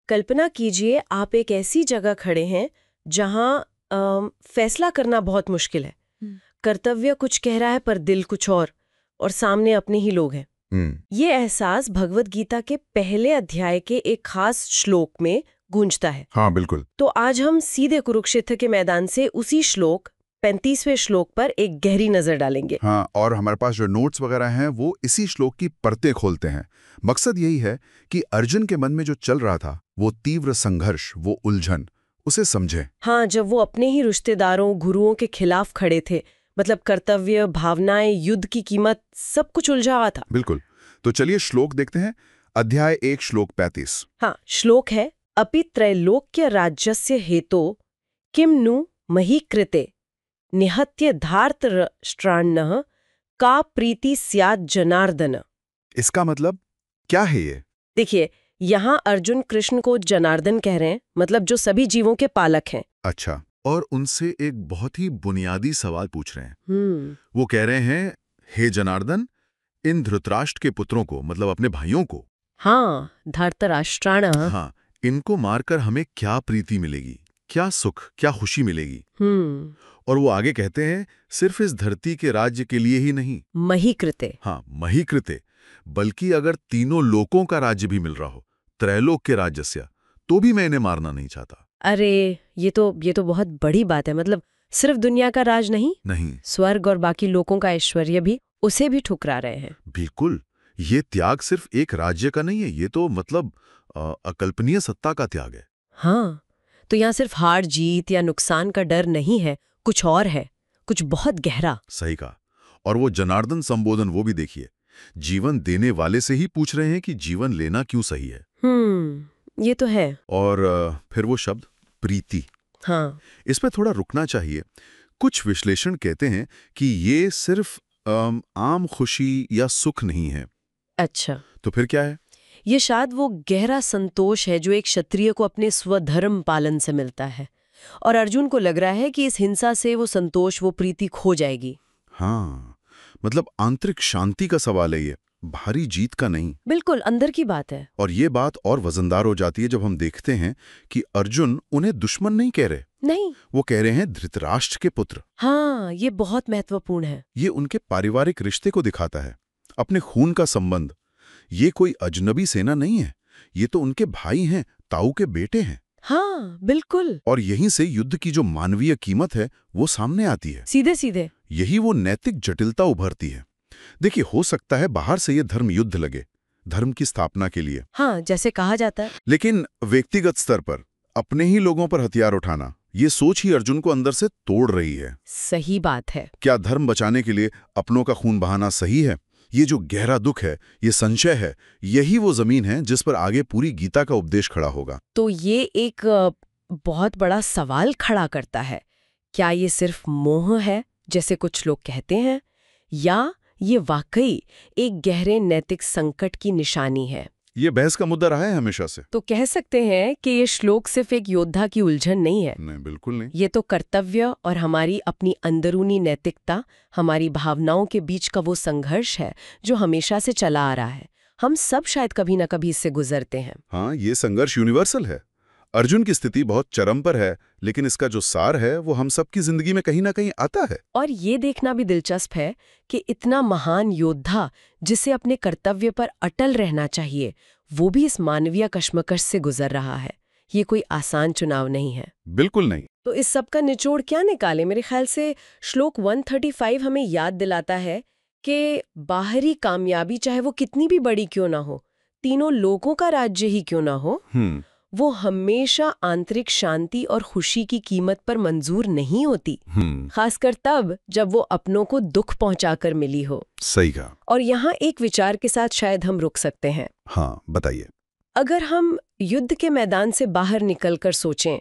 कल्पना कीजिए आप एक ऐसी जगह खड़े हैं जहां फैसला करना बहुत मुश्किल है। कर्तव्य कुछ कह रहा है पर दिल कुछ और सामने अपने ही लोग हैं। ये एहसास भगवत गीता के पहले अध्याय के एक खास श्लोक में गूंजता है। हाँ बिल्कुल। तो आज हम सीधे कुरुक्षेत्र के मैदान से उसी श्लोक 35वें श्लोक पर एक गहरी नजर डालेंगे। हाँ, और हमारे पास जो नोट्स वगैरह हैं वो इसी श्लोक की परतें खोलते हैं। मकसद यही है कि अर्जुन के मन में जो चल रहा था, वो तीव्र संघर्ष, वो उलझन, उसे समझे। हाँ, जब वो अपने ही रिश्तेदारों गुरुओं के खिलाफ खड़े थे, मतलब कर्तव्य, भावनाएं, युद्ध की कीमत, सब कुछ उलझा हुआ था। बिल्कुल। तो चलिए श्लोक देखते हैं। अध्याय 1 श्लोक 35। हाँ, श्लोक है अपि त्रैलोक्य राज्यस्य हेतो किम नु मही कृते निहत्य धार्तराष्ट्रान्नः का प्रीति स्यात् जनार्दन। इसका मतलब क्या है ये? देखिए, यहाँ अर्जुन कृष्ण को जनार्दन कह रहे हैं, मतलब जो सभी जीवों के पालक हैं। अच्छा, और उनसे एक बहुत ही बुनियादी सवाल पूछ रहे हैं। वो कह रहे हैं, हे जनार्दन, इन धृतराष्ट्र के पुत्रों को, मतलब अपने भाइयों को, हाँ, धार्तराष्ट्रान्नः, हाँ, इनको मारकर हमें क्या प्रीति मिलेगी, क्या सुख, क्या खुशी मिलेगी। और वो आगे कहते हैं, सिर्फ इस धरती के राज्य के लिए ही नहीं, मही कृते, हाँ, मही कृते, बल्कि अगर तीनों लोकों का राज्य भी मिल रहा हो, त्रैलोक के राज्यस्य, तो भी मैं इन्हें मारना नहीं चाहता। अरे ये तो बहुत बड़ी बात है। मतलब सिर्फ दुनिया का राज नहीं, स्वर्ग और बाकी लोगों का ऐश्वर्य भी, उसे भी ठुकरा रहे हैं। बिल्कुल, ये त्याग सिर्फ एक राज्य का नहीं है, ये तो मतलब अकल्पनीय सत्ता का त्याग है। हाँ, तो यहाँ सिर्फ हार जीत या नुकसान का डर नहीं है, कुछ और है, कुछ बहुत गहरा। सही कहा। और वो जनार्दन संबोधन वो भी देखिए, जीवन देने वाले से ही पूछ रहे हैं कि जीवन लेना क्यों सही है। ये तो है। और फिर वो शब्द प्रीति, हाँ, इस पे थोड़ा रुकना चाहिए। कुछ विश्लेषण कहते हैं कि ये सिर्फ आम खुशी या सुख नहीं है। अच्छा, तो फिर क्या है? ये शायद वो गहरा संतोष है जो एक क्षत्रिय को अपने स्वधर्म पालन से मिलता है। और अर्जुन को लग रहा है कि इस हिंसा से वो संतोष, वो प्रीति खो जाएगी। हाँ, मतलब आंतरिक शांति का सवाल है ये, भारी जीत का नहीं। बिल्कुल अंदर की बात है। और ये बात और वजनदार हो जाती है जब हम देखते हैं कि अर्जुन उन्हें दुश्मन नहीं कह रहे, नहीं, वो कह रहे हैं धृतराष्ट्र के पुत्र। हाँ, ये बहुत महत्वपूर्ण है। ये उनके पारिवारिक रिश्ते को दिखाता है, अपने खून का संबंध। ये कोई अजनबी सेना नहीं है, ये तो उनके भाई हैं, ताऊ के बेटे हैं। हाँ, बिल्कुल। और यहीं से युद्ध की जो मानवीय कीमत है वो सामने आती है, सीधे सीधे। यही वो नैतिक जटिलता उभरती है। देखिए, हो सकता है बाहर से ये धर्म युद्ध लगे, धर्म की स्थापना के लिए, हाँ, जैसे कहा जाता है, लेकिन व्यक्तिगत स्तर पर अपने ही लोगों पर हथियार उठाना, ये सोच ही अर्जुन को अंदर से तोड़ रही है। सही बात है। क्या धर्म बचाने के लिए अपनों का खून बहाना सही है? ये जो गहरा दुख है, ये संशय है, यही वो जमीन है जिस पर आगे पूरी गीता का उपदेश खड़ा होगा। तो ये एक बहुत बड़ा सवाल खड़ा करता है। क्या ये सिर्फ मोह है जैसे कुछ लोग कहते हैं, या ये वाकई एक गहरे नैतिक संकट की निशानी है? ये बहस का मुद्दा रहा है हमेशा से। तो कह सकते हैं कि ये श्लोक सिर्फ एक योद्धा की उलझन नहीं है। नहीं, बिल्कुल नहीं। ये तो कर्तव्य और हमारी अपनी अंदरूनी नैतिकता, हमारी भावनाओं के बीच का वो संघर्ष है जो हमेशा से चला आ रहा है। हम सब शायद कभी ना कभी इससे गुजरते हैं। हाँ, ये संघर्ष यूनिवर्सल है। अर्जुन की स्थिति बहुत चरम पर है, लेकिन इसका जो सार है वो हम सबकी जिंदगी में कहीं ना कहीं आता है। और ये देखना भी दिलचस्प है कि इतना महान योद्धा जिसे अपने कर्तव्य पर अटल रहना चाहिए, वो भी इस मानवीय कश्मकश से गुजर रहा है। ये कोई आसान चुनाव नहीं है। बिल्कुल नहीं। तो इस सब का निचोड़ क्या निकाले? मेरे ख्याल से श्लोक 135 हमें याद दिलाता है कि बाहरी कामयाबी चाहे वो कितनी भी बड़ी क्यों ना हो, तीनों लोगों का राज्य ही क्यों ना हो, वो हमेशा आंतरिक शांति और खुशी की कीमत पर मंजूर नहीं होती, खासकर तब जब वो अपनों को दुख पहुंचाकर मिली हो। सही कहा। और यहाँ एक विचार के साथ शायद हम रुक सकते हैं। हाँ, बताइए। अगर हम युद्ध के मैदान से बाहर निकलकर सोचें,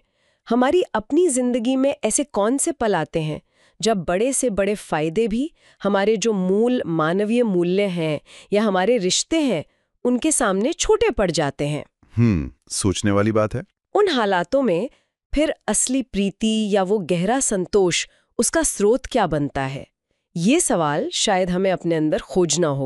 हमारी अपनी जिंदगी में ऐसे कौन से पल आते हैं जब बड़े से बड़े फायदे भी, हमारे जो मूल मानवीय मूल्य हैं या हमारे रिश्ते हैं, उनके सामने छोटे पड़ जाते हैं? सोचने वाली बात है। उन हालातों में फिर असली प्रीति या वो गहरा संतोष, उसका स्रोत क्या बनता है? ये सवाल शायद हमें अपने अंदर खोजना होगा।